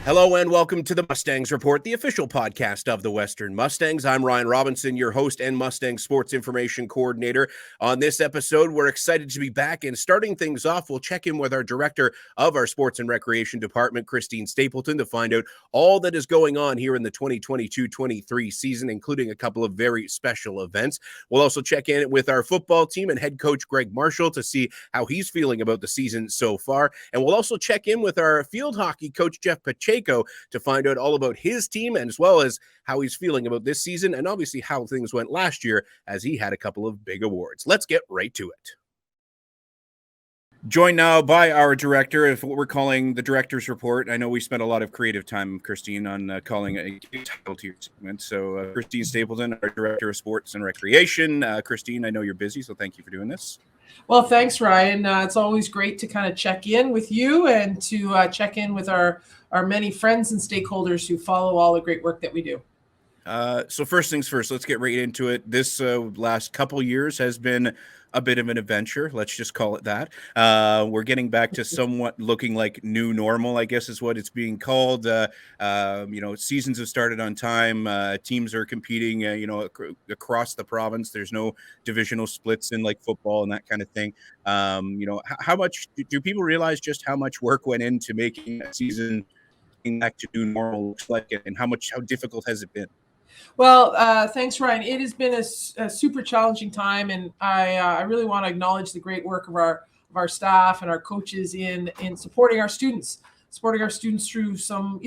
Hello and welcome to the Mustangs Report, the official podcast of the Western Mustangs. I'm Ryan Robinson, your host and Mustang Sports Information Coordinator. On this episode, we're excited to be back, and starting things off, we'll check in with our Director of our Sports and Recreation Department, Christine Stapleton, to find out all that is going on here in the 2022-23 season, including a couple of very special events. We'll also check in with our football team and head coach Greg Marshall to see how he's feeling about the season so far. And we'll also check in with our field hockey coach, Jeff Pacheco, to find out all about his team, and as well as how he's feeling about this season, and obviously how things went last year as he had a couple of big awards. Let's get right to it. Joined now by our director of what we're calling the Director's Report. I know we spent a lot of creative time, Christine, on calling a title to your segment. So Christine Stapleton, our Director of Sports and Recreation. Christine, I know you're busy, so thank you for doing this. Well, thanks, Ryan. It's always great to kind of check in with you and to check in with our many friends and stakeholders who follow all the great work that we do. So first things first, let's get right into it. This last couple years has been a bit of an adventure. Let's just call it that. We're getting back to somewhat looking like new normal, I guess is what it's being called. Seasons have started on time. Teams are competing, across the province. There's no divisional splits in like football and that kind of thing. How much do people realize just how much work went into making that season back to new normal looks like it, and how difficult has it been? Well, thanks, Ryan. It has been a super challenging time, and I really want to acknowledge the great work of our staff and our coaches in supporting our students through some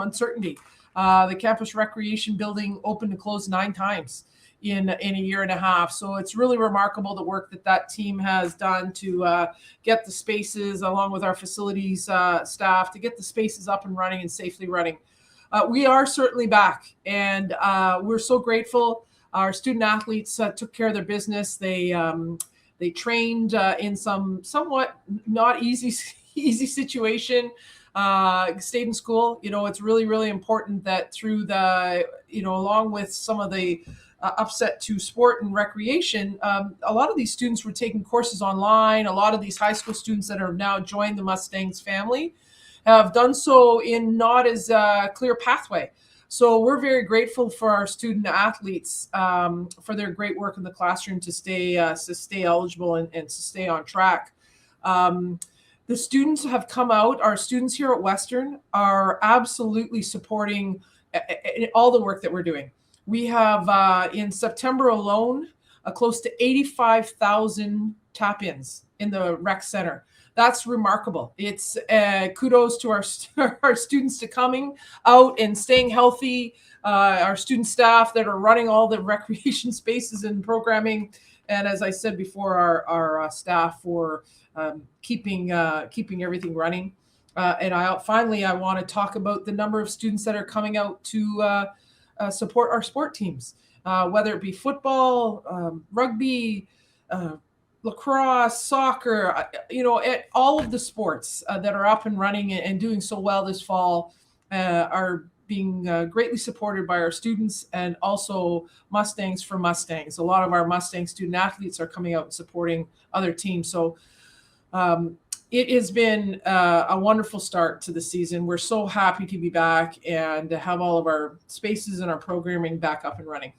uncertainty. The campus recreation building opened and closed 9 times in a year and a half, so it's really remarkable the work that team has done to get the spaces, along with our facilities staff, to get the spaces up and running and safely running. We are certainly back, and we're so grateful. Our student athletes took care of their business. They trained in some somewhat not easy situation. Stayed in school. It's really, really important that through the, along with some of the upset to sport and recreation, a lot of these students were taking courses online. A lot of these high school students that have now joined the Mustangs family have done so in not as clear pathway. So we're very grateful for our student athletes for their great work in the classroom to stay eligible and to stay on track. The students have come out. Our students here at Western are absolutely supporting all the work that we're doing. We have in September alone close to 85,000 tap-ins in the rec center. That's remarkable. It's kudos to our students to coming out and staying healthy, our student staff that are running all the recreation spaces and programming, and as I said before, our staff for keeping everything running. And I want to talk about the number of students that are coming out to support our sport teams, whether it be football, rugby, lacrosse, soccer, at all of the sports that are up and running and doing so well this fall are being greatly supported by our students, and also Mustangs for Mustangs. A lot of our Mustang student athletes are coming out and supporting other teams. So it has been a wonderful start to the season. We're so happy to be back and to have all of our spaces and our programming back up and running.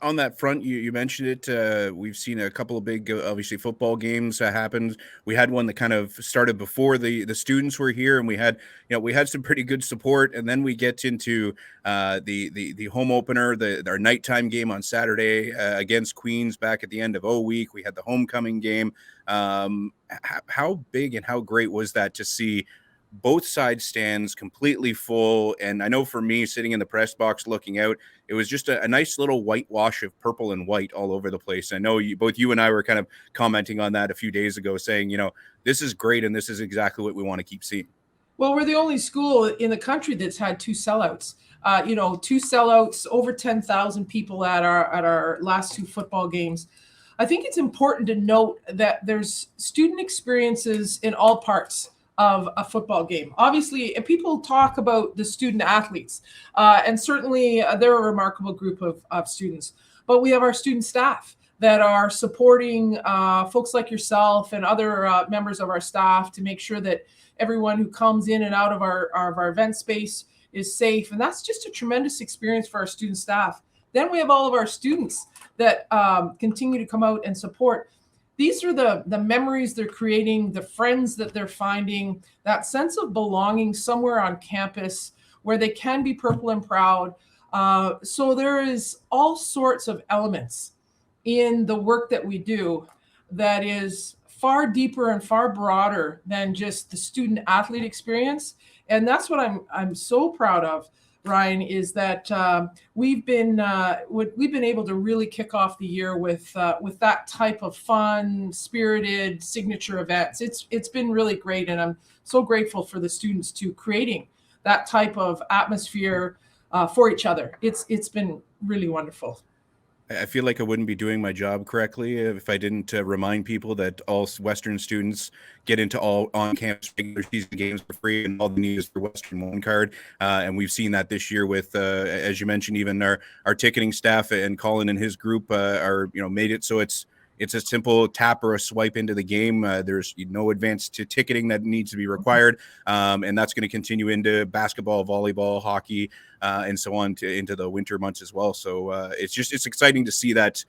On that front, you mentioned it. We've seen a couple of big, obviously, football games happen. We had one that kind of started before the students were here, and we had some pretty good support. And then we get into the home opener, our nighttime game on Saturday against Queens back at the end of week. We had the homecoming game. How big and how great was that to see both side stands completely full? And I know for me, sitting in the press box looking out, it was just a nice little whitewash of purple and white all over the place. I know both you and I were kind of commenting on that a few days ago, saying, this is great, and this is exactly what we want to keep seeing. Well, we're the only school in the country that's had 2 sellouts. 2 sellouts, over 10,000 people at our last 2 football games. I think it's important to note that there's student experiences in all parts of a football game. Obviously, people talk about the student athletes, and certainly they're a remarkable group of students. But we have our student staff that are supporting folks like yourself and other members of our staff to make sure that everyone who comes in and out of our event space is safe. And that's just a tremendous experience for our student staff. Then we have all of our students that continue to come out and support. These are the memories they're creating, the friends that they're finding, that sense of belonging somewhere on campus where they can be purple and proud. So there is all sorts of elements in the work that we do that is far deeper and far broader than just the student athlete experience. And that's what I'm so proud of, Ryan, is that we've been able to really kick off the year with that type of fun, spirited signature events. It's been really great, and I'm so grateful for the students to creating that type of atmosphere for each other. It's been really wonderful. I feel like I wouldn't be doing my job correctly if I didn't remind people that all Western students get into all on-campus regular season games for free, and all they need is their Western One card. And we've seen that this year with, as you mentioned, even our ticketing staff and Colin and his group are made it so it's a simple tap or a swipe into the game. There's no advanced ticketing that needs to be required, and that's going to continue into basketball, volleyball, hockey, and so on into the winter months as well. So it's exciting to see that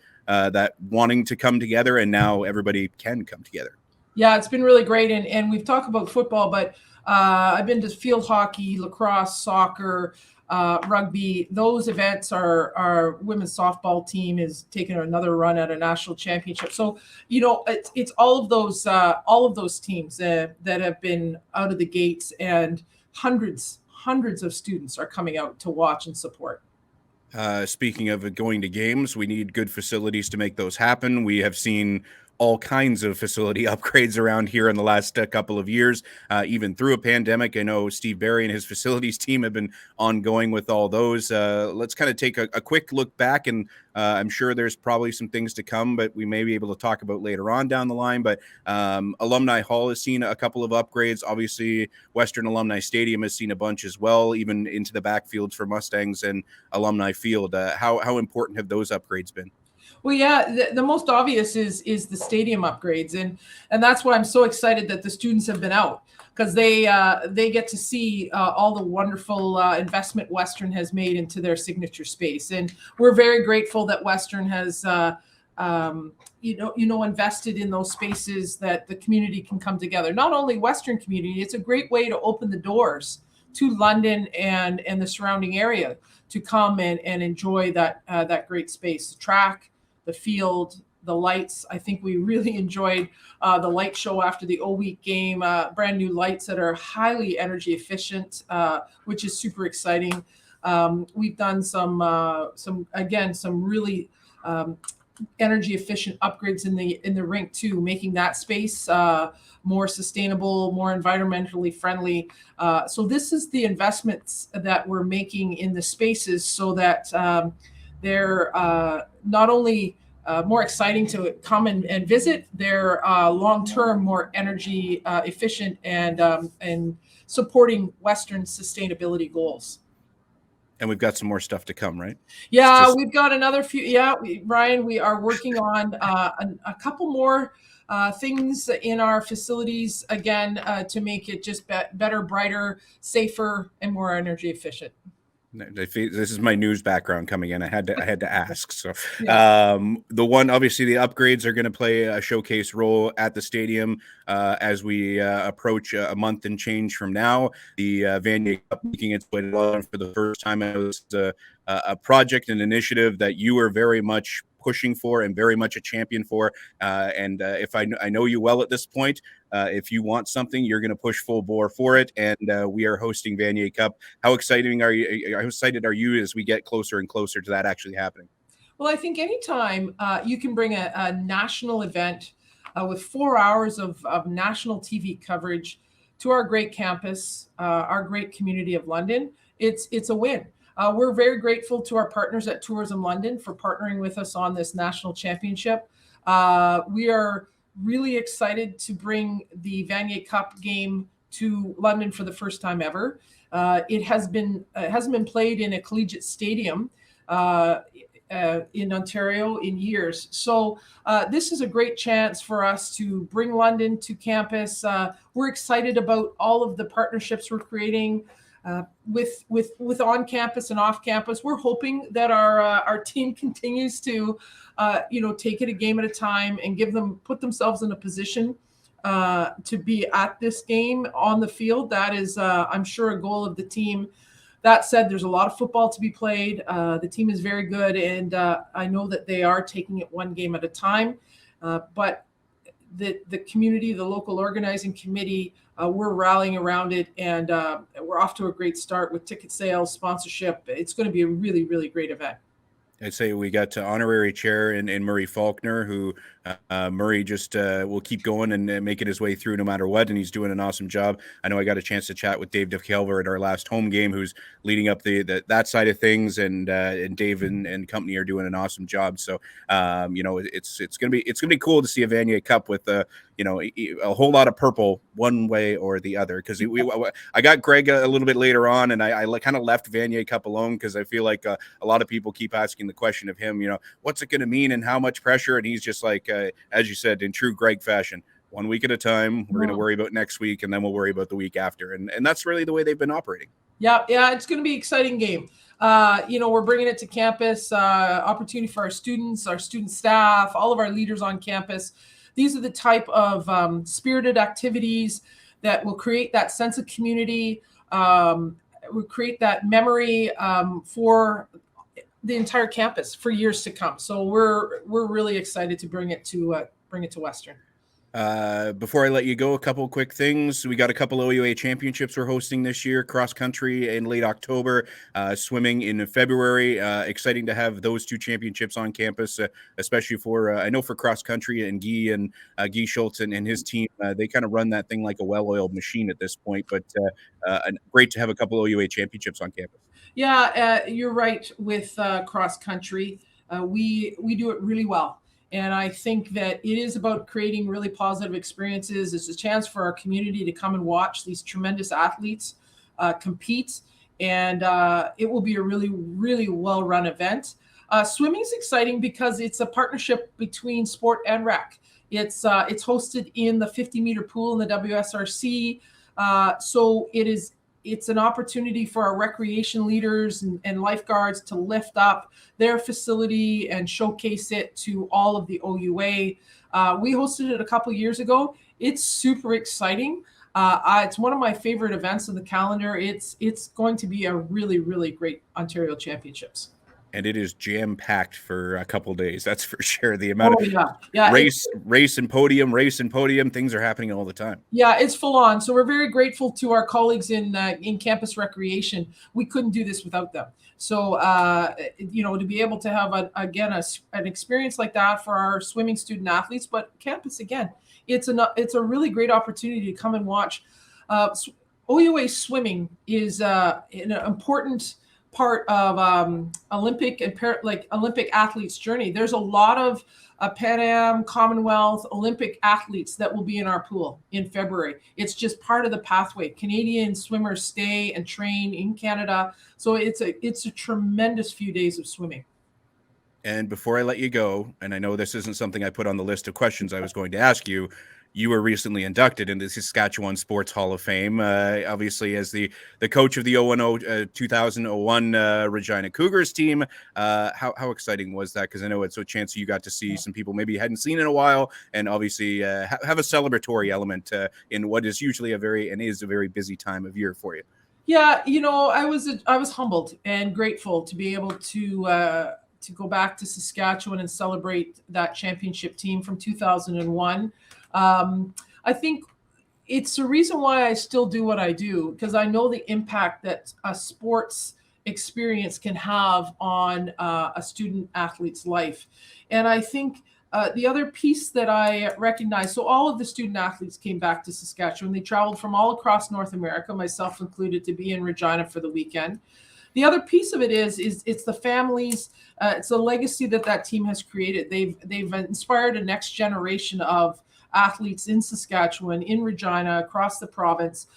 wanting to come together, and now everybody can come together. Yeah, it's been really great, and we've talked about football, but I've been to field hockey, lacrosse, soccer, rugby. Those events our women's softball team is taking another run at a national championship. So it's all of those teams that have been out of the gates, and hundreds of students are coming out to watch and support. Speaking of going to games, we need good facilities to make those happen. We have seen all kinds of facility upgrades around here in the last couple of years, even through a pandemic. I know Steve Barry and his facilities team have been ongoing with all those. Let's kind of take a quick look back, and I'm sure there's probably some things to come, but we may be able to talk about later on down the line. But Alumni Hall has seen a couple of upgrades. Obviously, Western Alumni Stadium has seen a bunch as well, even into the backfields for Mustangs and Alumni Field. How important have those upgrades been? Well, yeah, the most obvious is the stadium upgrades, and that's why I'm so excited that the students have been out, because they get to see all the wonderful investment Western has made into their signature space, and we're very grateful that Western has invested in those spaces that the community can come together. Not only Western community, it's a great way to open the doors to London and the surrounding area to come and enjoy that great space. The track, the field, the lights. I think we really enjoyed the light show after the O-Week game, brand new lights that are highly energy efficient, which is super exciting. We've done some really energy efficient upgrades in the rink too, making that space more sustainable, more environmentally friendly. So this is the investments that we're making in the spaces so that they're not only more exciting to come and visit, they're long-term more energy efficient and supporting Western sustainability goals. And we've got some more stuff to come, right? Yeah, we've got another few. Yeah, Ryan, we are working on a couple more things in our facilities again to make it just better, brighter, safer, and more energy efficient. This is my news background coming in. I had to ask. So yeah. The one, obviously the upgrades are going to play a showcase role at the stadium as we approach a month and change from now. The Vanier Cup making its way to London for the first time. It was a project and initiative that you were very much pushing for and very much a champion for. And if I know you well at this point, if you want something, you're going to push full bore for it. And we are hosting Vanier Cup. How excited are you as we get closer and closer to that actually happening? Well, I think anytime you can bring a national event with 4 hours of national TV coverage to our great campus, our great community of London, it's a win. We're very grateful to our partners at Tourism London for partnering with us on this national championship. We are really excited to bring the Vanier Cup game to London for the first time ever. It hasn't been played in a collegiate stadium in Ontario in years. So this is a great chance for us to bring London to campus. We're excited about all of the partnerships we're creating with on campus and off campus. We're hoping that our team continues to take it a game at a time and put themselves in a position to be at this game on the field. That is, I'm sure, a goal of the team. That said, there's a lot of football to be played. The team is very good, and I know that they are taking it one game at a time. But the community, the local organizing committee, we're rallying around it, and we're off to a great start with ticket sales, sponsorship. It's going to be a really, really great event. I'd say we got honorary chair in Murray Faulkner, who Murray just will keep going and making his way through no matter what, and he's doing an awesome job. I know I got a chance to chat with Dave DeKelver at our last home game, who's leading up that side of things, and Dave and company are doing an awesome job. So it's gonna be cool to see a Vanier Cup with a whole lot of purple one way or the other, because I got Greg a little bit later on, and I kind of left Vanier Cup alone because I feel like a lot of people keep asking the question of him, what's it going to mean and how much pressure, and he's just like, as you said, in true Greg fashion, 1 week at a time. We're going to worry about next week, and then we'll worry about the week after, and that's really the way they've been operating. Yeah, it's going to be an exciting game. We're bringing it to campus, opportunity for our student staff, all of our leaders on campus. These are the type of spirited activities that will create that sense of community, will create that memory for the entire campus for years to come. So we're really excited to bring it to Western. Before I let you go, a couple quick things. We got a couple OUA championships we're hosting this year: cross country in late October, swimming in February. Exciting to have those two championships on campus, especially for I know for cross country, and Guy Schultz and his team, they kind of run that thing like a well-oiled machine at this point. But great to have a couple OUA championships on campus. Yeah, you're right with cross country. We do it really well. And I think that it is about creating really positive experiences. It's a chance for our community to come and watch these tremendous athletes compete. And it will be a really, really well-run event. Swimming is exciting because it's a partnership between sport and rec. It's hosted in the 50-meter pool in the WSRC. So it's an opportunity for our recreation leaders and lifeguards to lift up their facility and showcase it to all of the OUA. We hosted it a couple years ago. It's super exciting. It's one of my favorite events on the calendar. It's going to be a really, really great Ontario Championships. And it is jam-packed for a couple days. That's for sure. The amount of race and podium, things are happening all the time. Yeah, it's full on. So we're very grateful to our colleagues in campus recreation. We couldn't do this without them. So, to be able to have, an experience like that for our swimming student athletes, but campus, again, it's a really great opportunity to come and watch. OUA swimming is an important part of Olympic and Olympic athletes' journey. There's a lot of Pan Am, Commonwealth, Olympic athletes that will be in our pool in February. It's just part of the pathway. Canadian swimmers stay and train in Canada, so it's a tremendous few days of swimming. And before I let you go, and I know this isn't something I put on the list of questions I was going to ask you, you were recently inducted into the Saskatchewan Sports Hall of Fame, obviously as the coach of the 2001 Regina Cougars team. How exciting was that? Because I know it's a chance you got to see some people maybe you hadn't seen in a while, and obviously have a celebratory element in what is usually a very busy time of year for you. Yeah, I was humbled and grateful to be able to go back to Saskatchewan and celebrate that championship team from 2001. I think it's the reason why I still do what I do, because I know the impact that a sports experience can have on a student athlete's life. And I think the other piece that I recognize, so all of the student athletes came back to Saskatchewan. They traveled from all across North America, myself included, to be in Regina for the weekend. The other piece of it is it's the families, it's a legacy that team has created. They've inspired a next generation of athletes in Saskatchewan, in Regina, across the province,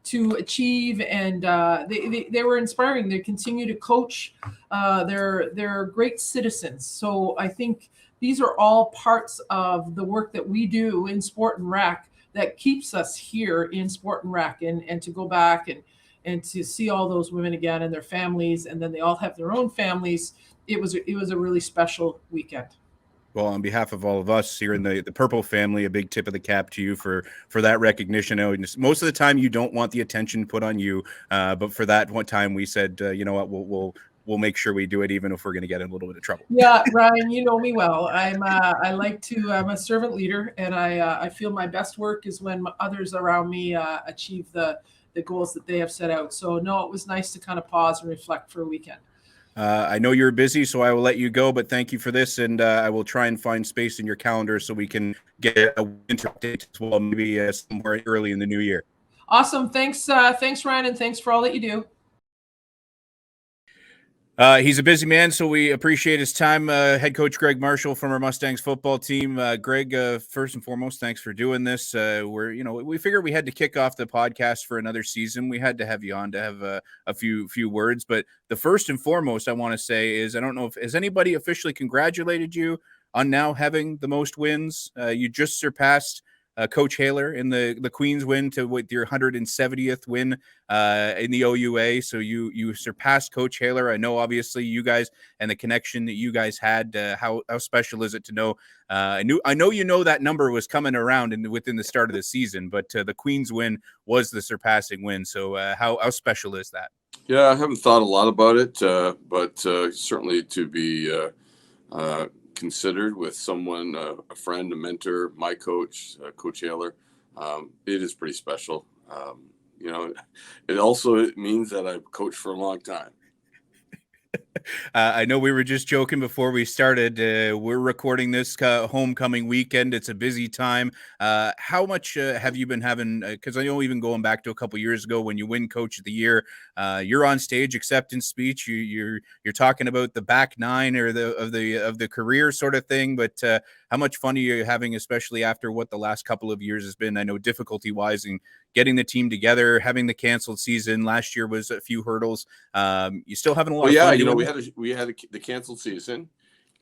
to achieve, and they were inspiring. They continue to coach. They're great citizens. So I think these are all parts of the work that we do in sport and rec that keeps us here in sport and rec, and to go back and to see all those women again and their families, and then they all have their own families. It was a really special weekend. Well, on behalf of all of us here in the Purple family, a big tip of the cap to you for that recognition. Most of the time, you don't want the attention put on you, but for that one time, we said, you know what, we'll make sure we do it, even if we're going to get in a little bit of trouble. Yeah, Ryan, you know me well. I'm a servant leader, and I feel my best work is when others around me achieve the goals that they have set out. So no, it was nice to kind of pause and reflect for a weekend. I know you're busy, so I will let you go, but thank you for this, and I will try and find space in your calendar so we can get a winter update as well, maybe somewhere early in the new year. Awesome. Thanks, Ryan, and thanks for all that you do. He's a busy man, so we appreciate his time. Head coach Greg Marshall from our Mustangs football team. Greg, first and foremost, thanks for doing this. We figured we had to kick off the podcast for another season. We had to have you on to have a few words. But the first and foremost I want to say is, I don't know if has anybody officially congratulated you on now having the most wins. You just surpassed Coach Haler in the Queens win with your 170th win in the OUA. So you surpassed Coach Haler. I know, obviously, you guys and the connection that you guys had. How special is it to know? I know you know that number was coming around within the start of the season, but the Queens win was the surpassing win. So how special is that? Yeah, I haven't thought a lot about it, but certainly to be considered with someone, a friend, a mentor, my coach, Coach Haler, it is pretty special. It also means that I've coached for a long time. I know we were just joking before we started. We're recording this homecoming weekend. It's a busy time. How much have you been having? Because I know even going back to a couple years ago when you win Coach of the Year, you're on stage acceptance speech. You're talking about the back nine or of the career sort of thing. But how much fun are you having, especially after what the last couple of years has been? I know difficulty wise in getting the team together, having the canceled season. Last year was a few hurdles. You still having a lot of fun? We had the canceled season,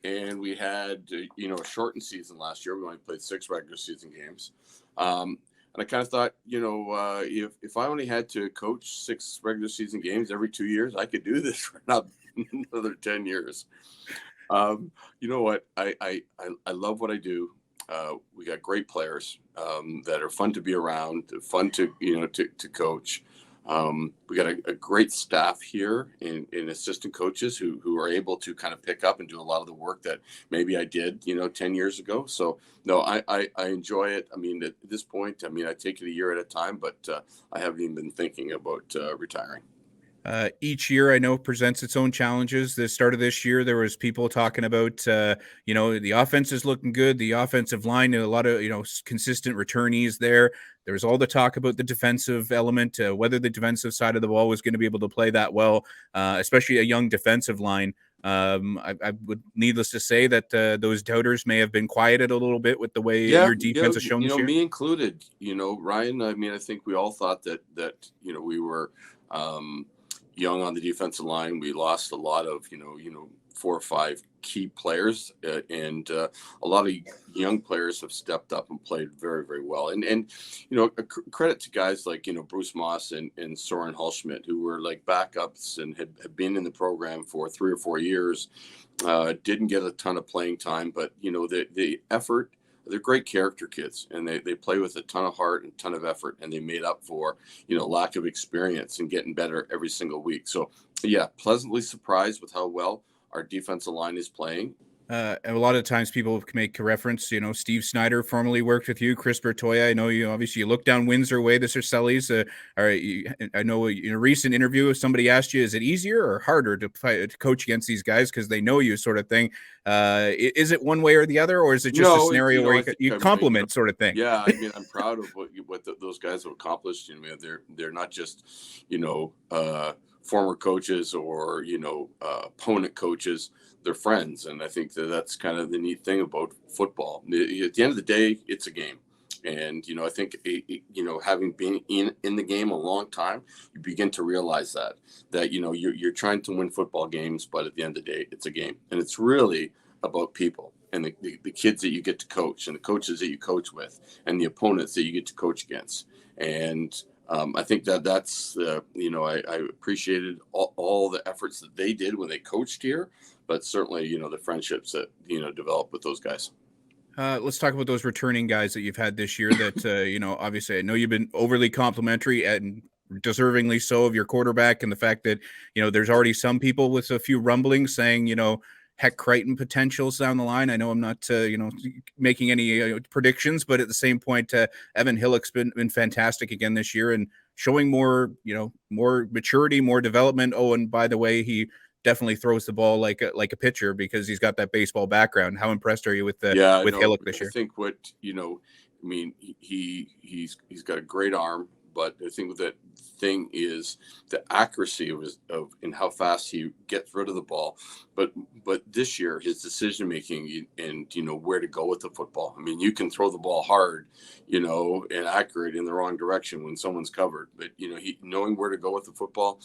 and we had a shortened season last year. We only played 6 regular season games, and I kind of thought, if I only had to coach 6 regular season games every 2 years, I could do this for another 10 years. You know what? I love what I do. We got great players that are fun to be around, fun to coach. We got a great staff here in assistant coaches who are able to kind of pick up and do a lot of the work that maybe I did 10 years ago. So no, I enjoy it. I mean, at this point, I take it a year at a time, but I haven't even been thinking about retiring. Each year I know presents its own challenges. The start of this year, there was people talking about, the offense is looking good. The offensive line, a lot of, consistent returnees there. There was all the talk about the defensive element, whether the defensive side of the ball was going to be able to play that well, especially a young defensive line. I would, needless to say, that those doubters may have been quieted a little bit with the way your defense has shown this year. Me included, Ryan, I think we all thought that we were young on the defensive line. We lost a lot of 4 or 5 key players, and a lot of young players have stepped up and played very, very well. And a credit to guys like Bruce Moss and Soren Hulschmidt, who were like backups and had been in the program for 3 or 4 years. Didn't get a ton of playing time, but the effort. They're great character kids, and they play with a ton of heart and a ton of effort, and they made up for lack of experience and getting better every single week. So yeah, pleasantly surprised with how well our defensive line is playing. A lot of times people make a reference, Steve Snyder formerly worked with you, Chris Bertoya. I know obviously you look down Windsor way, the Cercellis. I know in a recent interview, somebody asked you, is it easier or harder to coach against these guys because they know you, sort of thing? Is it one way or the other, or is it just a scenario where you compliment sort of thing? Yeah, I'm proud of what those guys have accomplished. They're not just former coaches or, opponent coaches, they're friends. And I think that's kind of the neat thing about football. At the end of the day, it's a game. And, I think, having been in the game a long time, you begin to realize that, you're trying to win football games, but at the end of the day, it's a game. And it's really about people and the kids that you get to coach and the coaches that you coach with and the opponents that you get to coach against. And I think that's, I appreciated all the efforts that they did when they coached here, but certainly, the friendships that, developed with those guys. Let's talk about those returning guys that you've had this year that, obviously I know you've been overly complimentary and deservingly so of your quarterback and the fact that, there's already some people with a few rumblings saying, Heck Crichton potentials down the line. I know I'm not, making any predictions, but at the same point, Evan Hillock's been fantastic again this year and showing more, more maturity, more development. Oh, and by the way, he definitely throws the ball like a pitcher because he's got that baseball background. How impressed are you with Hillock this year? I think he's got a great arm, but I think that thing is the accuracy of and how fast he gets rid of the ball. But this year, his decision making and where to go with the football. I mean, you can throw the ball hard, and accurate in the wrong direction when someone's covered. But he knowing where to go with the football,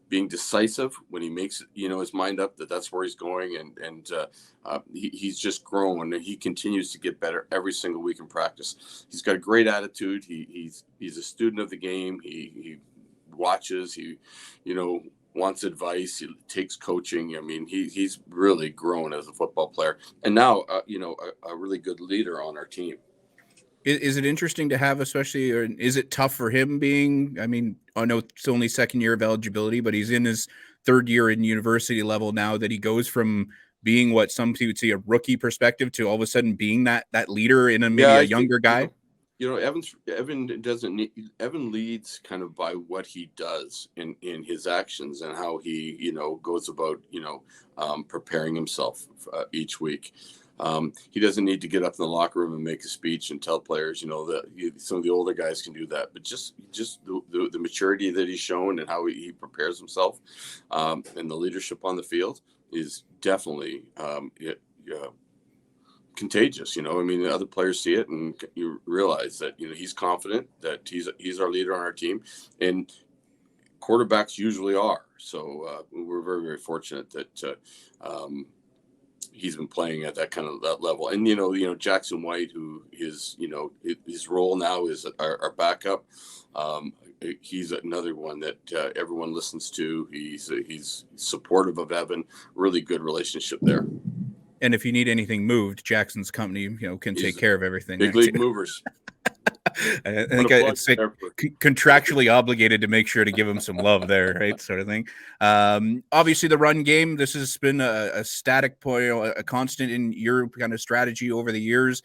being decisive when he makes his mind up that that's where he's going, and he's just grown and he continues to get better every single week in practice. He's got a great attitude. He's a student of the game. He watches. He wants advice. He takes coaching. I mean, he's really grown as a football player, and now a really good leader on our team. Is it interesting to have, especially, or is it tough for him being? I mean, I know it's only second year of eligibility, but he's in his third year in university level now. That he goes from being what some people would see a rookie perspective to all of a sudden being that leader in a younger guy. Evan doesn't need. Evan leads kind of by what he does in his actions and how he goes about preparing himself each week. He doesn't need to get up in the locker room and make a speech and tell players that some of the older guys can do that, but just the maturity that he's shown and how he prepares himself and the leadership on the field is definitely contagious. I mean, the other players see it and you realize that he's confident that he's our leader on our team, and quarterbacks usually are. So we're very, very fortunate that he's been playing at that level. And Jackson White, who is his role now is our backup. He's another one that everyone listens to. He's supportive of Evan. Really good relationship there. And if you need anything moved, Jackson's company, can take care of everything. Big league movers. I think it's contractually obligated to make sure to give him some love there, right? Sort of thing. Obviously, the run game, this has been a static point, a constant in your kind of strategy over the years.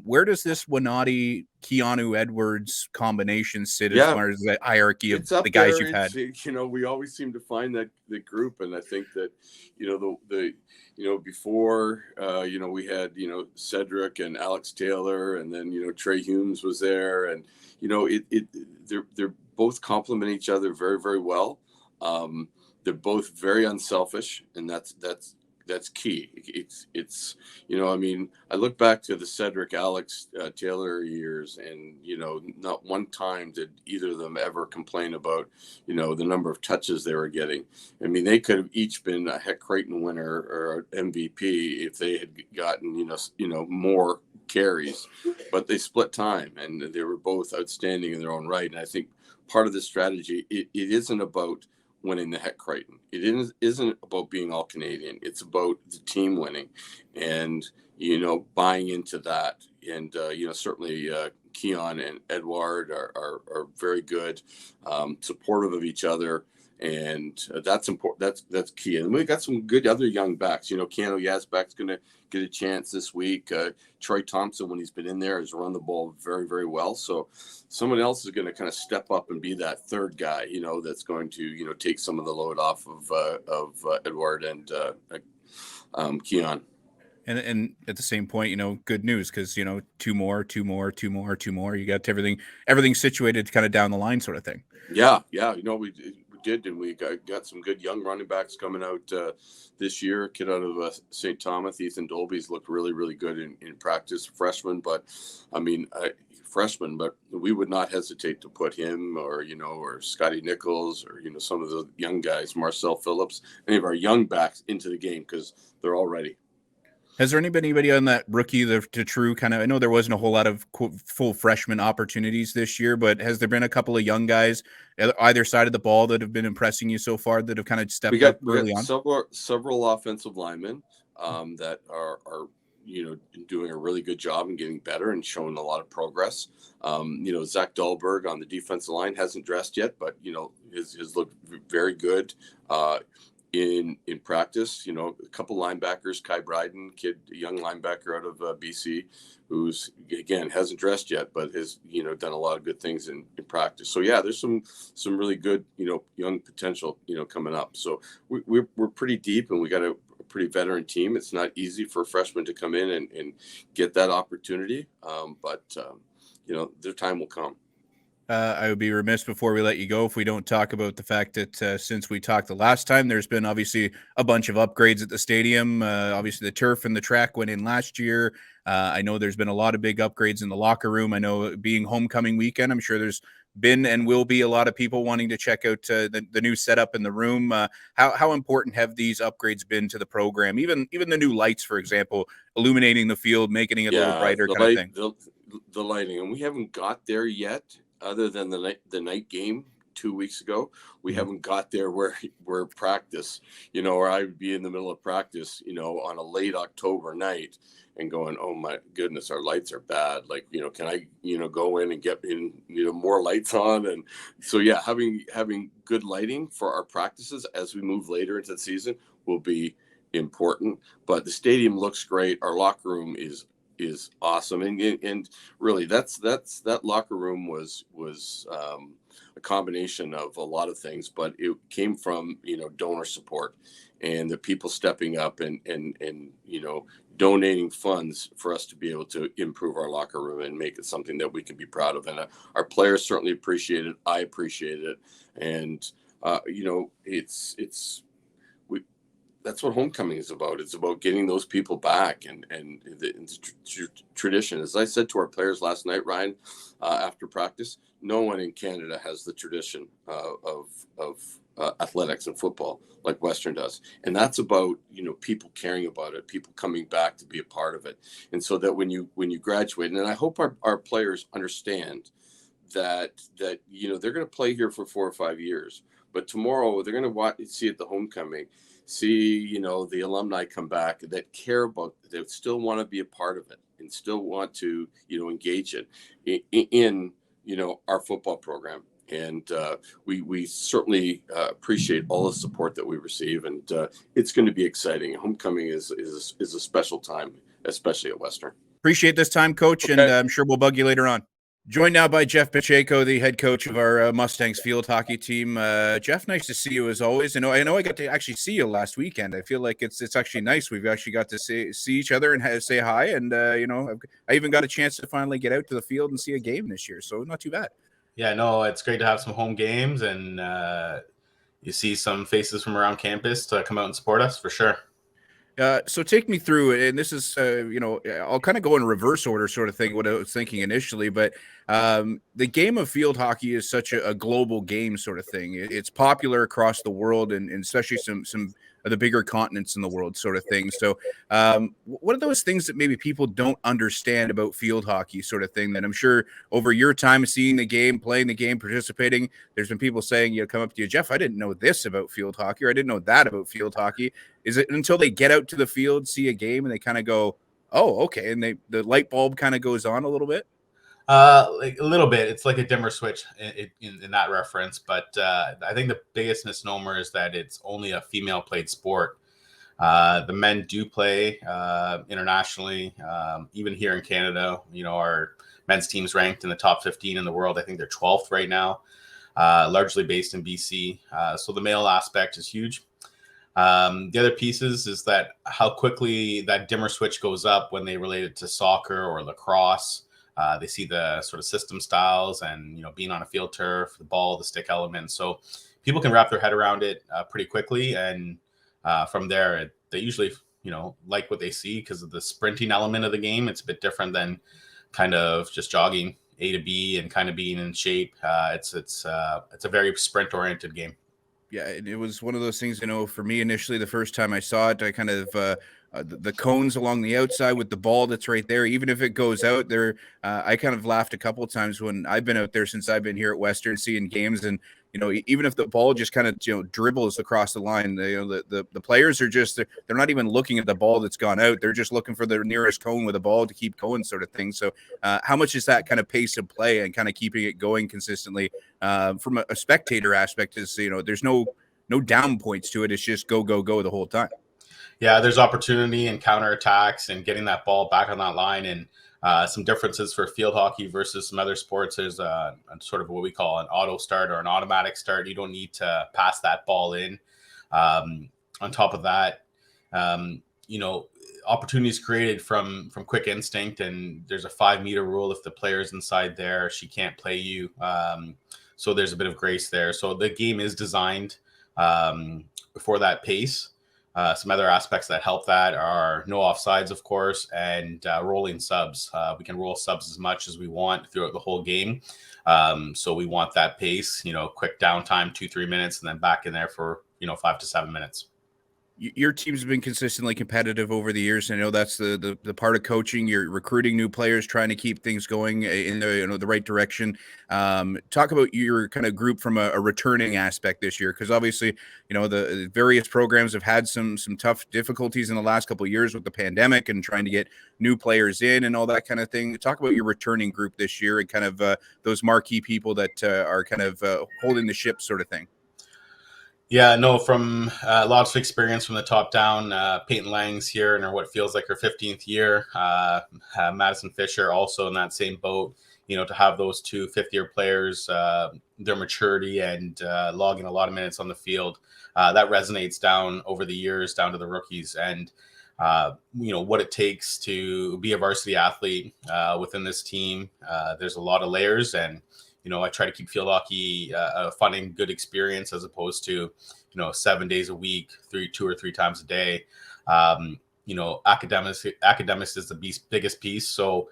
Where does this Winati Keanu Edwards combination sit as far as the hierarchy of the guys you've had? We always seem to find that the group, and I think that before we had Cedric and Alex Taylor, and then Trey Humes was there, and they're both complement each other very, very well. They're both very unselfish, and that's key. It's I mean, I look back to the Cedric Alex Taylor years, and not one time did either of them ever complain about the number of touches they were getting. I mean, they could have each been a Heck Crichton winner or MVP if they had gotten more carries, but they split time, and they were both outstanding in their own right. And I think part of the strategy, it isn't about winning the Heck Crichton. It isn't about being all Canadian. It's about the team winning, and buying into that. And certainly Keon and Edward are very good, supportive of each other, and that's important. That's key. And we got some good other young backs. Keanu Yazbek's going to get a chance this week. Troy Thompson, when he's been in there, has run the ball very, very well. So someone else is going to kind of step up and be that third guy, that's going to, take some of the load off of Edward and Keon. And at the same point, good news, because two more. You got everything situated kind of down the line, sort of thing. Yeah. We did, and we got some good young running backs coming out this year. A kid out of St. Thomas, Ethan Dolby's looked really, really good in practice. Freshman, but we would not hesitate to put him or Scotty Nichols or some of the young guys, Marcel Phillips, any of our young backs into the game because they're all ready. Has there been anybody on that rookie to true kind of? I know there wasn't a whole lot of quote, full freshman opportunities this year, but has there been a couple of young guys either side of the ball that have been impressing you so far that have kind of stepped up early on? Several offensive linemen that are doing a really good job and getting better and showing a lot of progress. Zach Dahlberg on the defensive line hasn't dressed yet, but his looked very good. In practice, a couple linebackers, Kai Bryden, a young linebacker out of BC, who's again hasn't dressed yet, but has done a lot of good things in practice. So yeah, there's some really good young potential coming up. So we're pretty deep, and we got a pretty veteran team. It's not easy for freshmen to come in and get that opportunity, but their time will come. I would be remiss before we let you go if we don't talk about the fact that since we talked the last time, there's been obviously a bunch of upgrades at the stadium. Obviously, the turf and the track went in last year. I know there's been a lot of big upgrades in the locker room. I know being homecoming weekend, I'm sure there's been and will be a lot of people wanting to check out the new setup in the room. How important have these upgrades been to the program? Even the new lights, for example, illuminating the field, making it a little brighter kind of thing. The lighting, and we haven't got there yet. Other than the night game 2 weeks ago, we haven't got there where practice, or I would be in the middle of practice, on a late October night and going, oh my goodness, our lights are bad. Like, can I, go in and get more lights on? And so, yeah, having good lighting for our practices as we move later into the season will be important. But the stadium looks great. Our locker room is awesome, and really that locker room was a combination of a lot of things, but it came from donor support and the people stepping up and donating funds for us to be able to improve our locker room and make it something that we can be proud of. And our players certainly appreciate it. I appreciate it, and that's what homecoming is about. It's about getting those people back and the tradition. As I said to our players last night, Ryan, after practice, no one in Canada has the tradition of athletics and football like Western does. And that's about, people caring about it, people coming back to be a part of it. And so that when you graduate, and I hope our players understand that they're going to play here for 4 or 5 years, but tomorrow they're going to see at the homecoming, see, the alumni come back that care about, that still want to be a part of it and still want to, engage it in our football program. And we certainly appreciate all the support that we receive, and it's going to be exciting. Homecoming is a special time, especially at Western. Appreciate this time, Coach, okay. And I'm sure we'll bug you later on. Joined now by Jeff Pacheco, the head coach of our Mustangs field hockey team. Jeff, nice to see you as always. I know I got to actually see you last weekend. I feel like it's actually nice. We've actually got to see each other and say hi. And, I even got a chance to finally get out to the field and see a game this year. So not too bad. Yeah, no, it's great to have some home games, and you see some faces from around campus to come out and support us for sure. So take me through, and this is, I'll kind of go in reverse order sort of thing, what I was thinking initially, but the game of field hockey is such a global game sort of thing. It's popular across the world, and especially some of the bigger continents in the world sort of thing. So what are those things that maybe people don't understand about field hockey sort of thing that I'm sure over your time seeing the game, playing the game, participating, there's been people saying, come up to you, Jeff, I didn't know this about field hockey, or I didn't know that about field hockey. Is it until they get out to the field, see a game, and they kind of go, oh, okay, and the light bulb kind of goes on a little bit? Like a little bit. It's like a dimmer switch in that reference. But I think the biggest misnomer is that it's only a female played sport. The men do play internationally, even here in Canada. Our men's team's ranked in the top 15 in the world. I think they're 12th right now, largely based in BC. So the male aspect is huge. The other pieces is that how quickly that dimmer switch goes up when they relate it to soccer or lacrosse. They see the sort of system styles and, being on a field turf, the ball, the stick element. So people can wrap their head around it pretty quickly. And from there, they usually, like what they see because of the sprinting element of the game. It's a bit different than kind of just jogging A to B and kind of being in shape. It's a very sprint oriented game. Yeah, it was one of those things, for me initially, the first time I saw it, I kind of, the cones along the outside with the ball that's right there, even if it goes out there, I kind of laughed a couple of times when I've been out there since I've been here at Western seeing games. And, even if the ball just kind of, dribbles across the line, the players are just, they're not even looking at the ball that's gone out. They're just looking for the nearest cone with a ball to keep going, sort of thing. So how much is that kind of pace of play and kind of keeping it going consistently from a spectator aspect is, there's no down points to it. It's just go, go, go the whole time. Yeah, there's opportunity and counterattacks and getting that ball back on that line. And some differences for field hockey versus some other sports. There's a sort of what we call an auto start or an automatic start. You don't need to pass that ball in. On top of that, opportunities created from quick instinct, and there's a 5-meter rule. If the player's inside there, she can't play you. So there's a bit of grace there. So the game is designed for that pace. Some other aspects that help that are no offsides, of course, and rolling subs. We can roll subs as much as we want throughout the whole game. So we want that pace, quick downtime, 2-3 minutes, and then back in there for, 5 to 7 minutes. Your team's been consistently competitive over the years. I know that's the part of coaching. You're recruiting new players, trying to keep things going in the right direction. Talk about your kind of group from a returning aspect this year, because obviously, the various programs have had some tough difficulties in the last couple of years with the pandemic and trying to get new players in and all that kind of thing. Talk about your returning group this year and kind of those marquee people that are kind of holding the ship, sort of thing. Yeah, no, from lots of experience from the top down. Peyton Lang's here in what feels like her 15th year. Madison Fisher also in that same boat. To have those two fifth-year players, their maturity and logging a lot of minutes on the field, that resonates down over the years, down to the rookies. And, what it takes to be a varsity athlete within this team. There's a lot of layers, and I try to keep field hockey a fun and good experience as opposed to, 7 days a week, 2 or 3 times a day. Academics is the biggest piece. So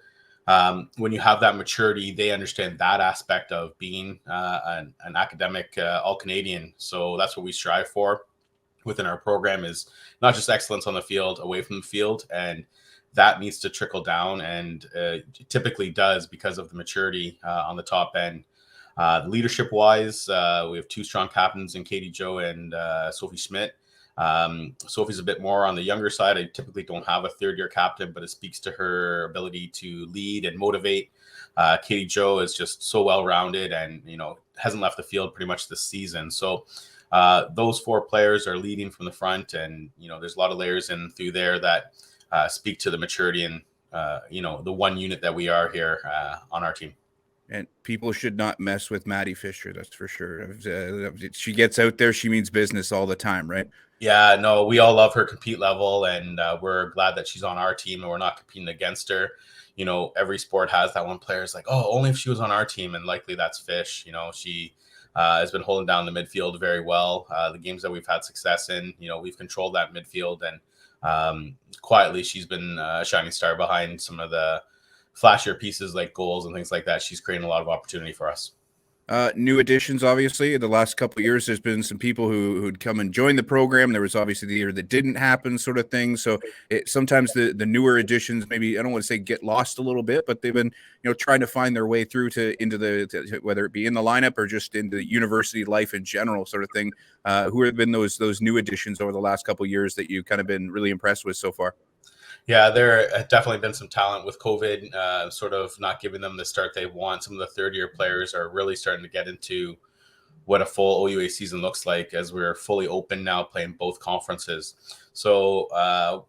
when you have that maturity, they understand that aspect of being an academic All-Canadian. So that's what we strive for within our program, is not just excellence on the field, away from the field. And that needs to trickle down, and typically does because of the maturity on the top end. Leadership wise, we have 2 strong captains in Katie Joe and Sophie Schmidt. Sophie's a bit more on the younger side. I typically don't have a 3rd-year captain, but it speaks to her ability to lead and motivate. Katie Joe is just so well-rounded and, hasn't left the field pretty much this season. So those 4 players are leading from the front, and, there's a lot of layers in through there that speak to the maturity and, the one unit that we are here on our team. And people should not mess with Maddie Fisher. That's for sure. She gets out there. She means business all the time, right? Yeah, no, we all love her compete level, and we're glad that she's on our team and we're not competing against her. Every sport has that one player is like, oh, only if she was on our team. And likely that's Fish. She has been holding down the midfield very well. The games that we've had success in, we've controlled that midfield, and quietly she's been a shining star behind some of the flashier pieces like goals and things like that. She's creating a lot of opportunity for us. New additions, obviously. The last couple of years, there's been some people who'd come and join the program. There was obviously the year that didn't happen, sort of thing. So sometimes the newer additions, maybe I don't want to say get lost a little bit, but they've been trying to find their way through into whether it be in the lineup or just into university life in general, sort of thing. Who have been those new additions over the last couple of years that you've kind of been really impressed with so far? Yeah, there have definitely been some talent with COVID, sort of not giving them the start they want. Some of the 3rd-year players are really starting to get into what a full OUA season looks like, as we're fully open now, playing both conferences. So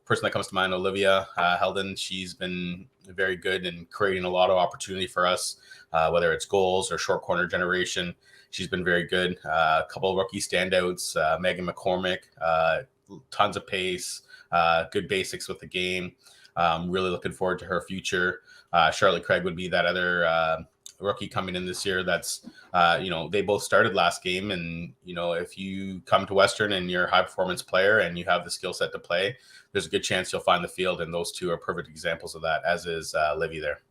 person that comes to mind, Olivia Heldon, she's been very good in creating a lot of opportunity for us, whether it's goals or short corner generation. She's been very good. A couple of rookie standouts, Megan McCormick, tons of pace. Good basics with the game. Really looking forward to her future. Charlotte Craig would be that other rookie coming in this year that's, they both started last game. And, if you come to Western and you're a high performance player and you have the skill set to play, there's a good chance you'll find the field. And those two are perfect examples of that, as is Livy there.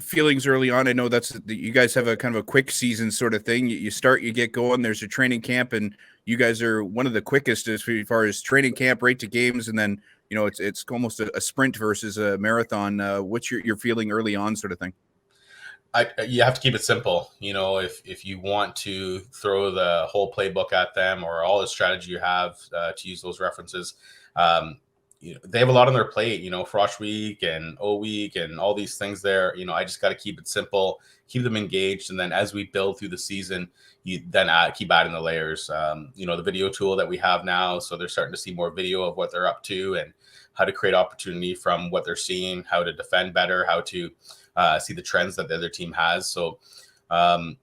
Feelings early on. I know you guys have a kind of a quick season sort of thing. You start, you get going, there's a training camp, and you guys are one of the quickest as far as training camp right to games. And then, it's almost a sprint versus a marathon. What's your feeling early on sort of thing? You have to keep it simple. If you want to throw the whole playbook at them or all the strategy you have, to use those references, they have a lot on their plate, Frosh Week and O Week and all these things there. I just got to keep it simple, keep them engaged. And then as we build through the season, you then keep adding the layers. The video tool that we have now, so they're starting to see more video of what they're up to and how to create opportunity from what they're seeing, how to defend better, how to see the trends that the other team has. So, as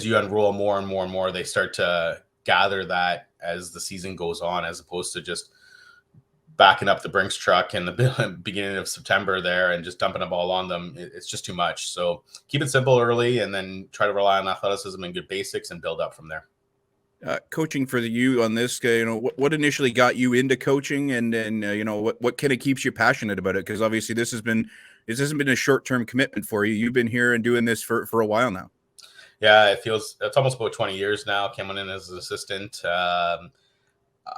you unroll more and more and more, they start to gather that as the season goes on, as opposed to just backing up the Brinks truck in the beginning of September there and just dumping a ball on them. It's just too much. So keep it simple early and then try to rely on athleticism and good basics and build up from there. Coaching for you on this, what initially got you into coaching, and what kind of keeps you passionate about it? Because obviously this hasn't been a short-term commitment for you. You've been here and doing this for a while now. Yeah, it's almost about 20 years now. Coming in as an assistant.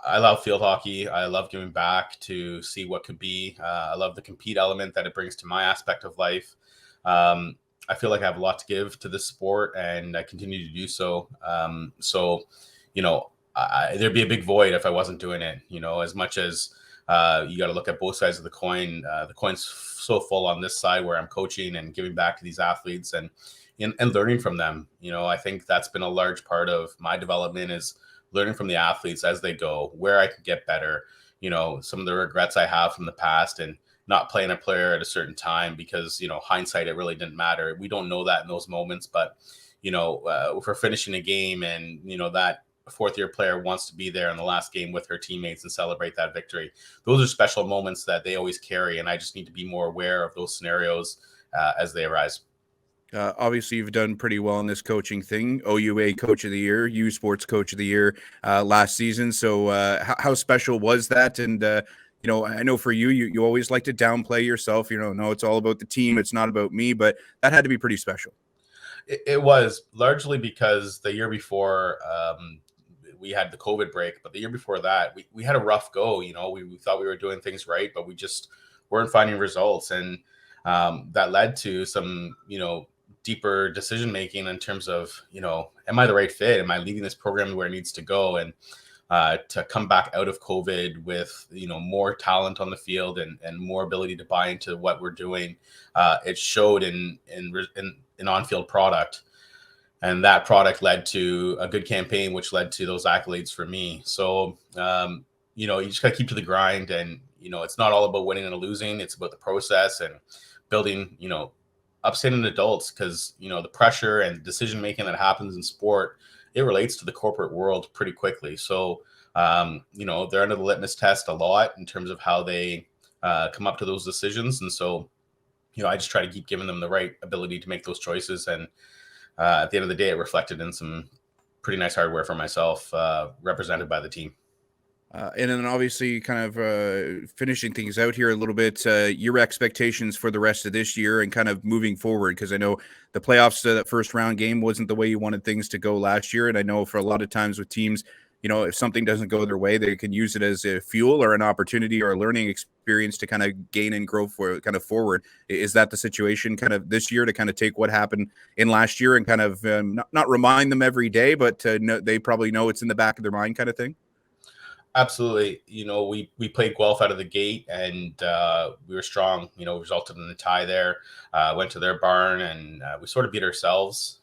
I love field hockey. I love giving back to see what could be. I love the compete element that it brings to my aspect of life. I feel like I have a lot to give to this sport, and I continue to do so. There'd be a big void if I wasn't doing it. As much as you got to look at both sides of the coin. The coin's so full on this side where I'm coaching and giving back to these athletes and learning from them. I think that's been a large part of my development, is learning from the athletes as they go, where I can get better, some of the regrets I have from the past and not playing a player at a certain time because, hindsight, it really didn't matter. We don't know that in those moments, but, if we're finishing a game and, that fourth year player wants to be there in the last game with her teammates and celebrate that victory. Those are special moments that they always carry. And I just need to be more aware of those scenarios as they arise. Obviously, you've done pretty well in this coaching thing. OUA Coach of the Year, U Sports Coach of the Year last season. So how special was that? And, I know for you always like to downplay yourself. No, it's all about the team. It's not about me. But that had to be pretty special. It was largely because the year before we had the COVID break. But the year before that, we had a rough go. We thought we were doing things right, but we just weren't finding results. And that led to some, deeper decision making in terms of, am I the right fit? Am I leading this program where it needs to go? And to come back out of COVID with, more talent on the field and more ability to buy into what we're doing, it showed in on-field product. And that product led to a good campaign, which led to those accolades for me. So, you just got to keep to the grind. And, it's not all about winning and losing. It's about the process and building, upstanding adults, because the pressure and decision making that happens in sport, it relates to the corporate world pretty quickly. So they're under the litmus test a lot in terms of how they come up to those decisions. And so I just try to keep giving them the right ability to make those choices. And at the end of the day, it reflected in some pretty nice hardware for myself, represented by the team. And then obviously kind of finishing things out here a little bit, your expectations for the rest of this year and kind of moving forward, because I know the playoffs, that first round game wasn't the way you wanted things to go last year. And I know for a lot of times with teams, if something doesn't go their way, they can use it as a fuel or an opportunity or a learning experience to kind of gain and grow forward. Is that the situation kind of this year, to kind of take what happened in last year and kind of not remind them every day, but they probably know it's in the back of their mind kind of thing? Absolutely. We played Guelph out of the gate and we were strong, resulted in a tie there, went to their barn and we sort of beat ourselves,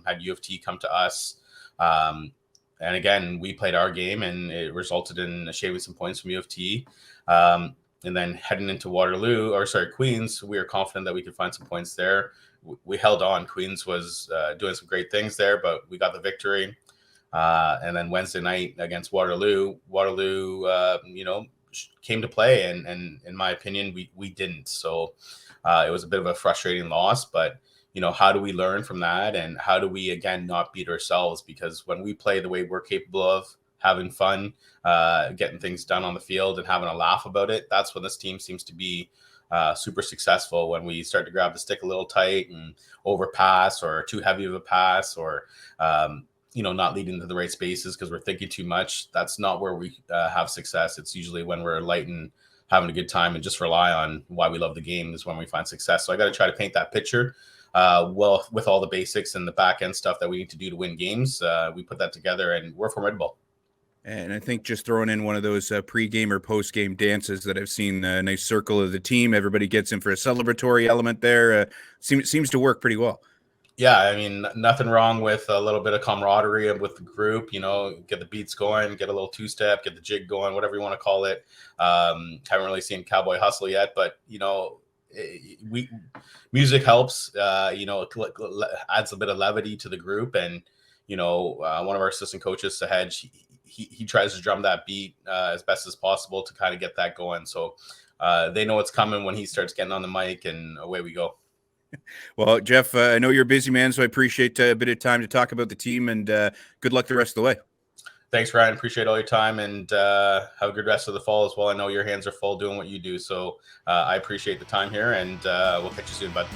had U of T come to us. And again, we played our game and it resulted in shaving some points from U of T. And then heading into Queens, we were confident that we could find some points there. We held on. Queens was doing some great things there, but we got the victory. And then Wednesday night against Waterloo, came to play. And in my opinion, we didn't. So It was a bit of a frustrating loss, but how do we learn from that, and how do we again not beat ourselves? Because when we play the way we're capable of, having fun, getting things done on the field and having a laugh about it, that's when this team seems to be super successful. When we start to grab the stick a little tight and overpass, or too heavy of a pass, or not leading to the right spaces because we're thinking too much, that's not where we have success. It's usually when we're light and having a good time and just rely on why we love the game is when we find success. So I got to try to paint that picture well with all the basics and the back end stuff that we need to do to win games. We put that together and we're formidable. And I think just throwing in one of those pre-game or post-game dances that I've seen, a nice circle of the team, everybody gets in for a celebratory element there. Seems to work pretty well. Yeah, I mean, nothing wrong with a little bit of camaraderie with the group, get the beats going, get a little two-step, get the jig going, whatever you want to call it. Haven't really seen Cowboy Hustle yet, but, music helps, adds a bit of levity to the group. And, one of our assistant coaches, Sahej, he tries to drum that beat as best as possible to kind of get that going. So they know it's coming when he starts getting on the mic, and away we go. Well, Jeff, I know you're a busy man, so I appreciate a bit of time to talk about the team, and good luck the rest of the way. Thanks, Ryan. Appreciate all your time, and have a good rest of the fall as well. I know your hands are full doing what you do, so I appreciate the time here, and we'll catch you soon, bud.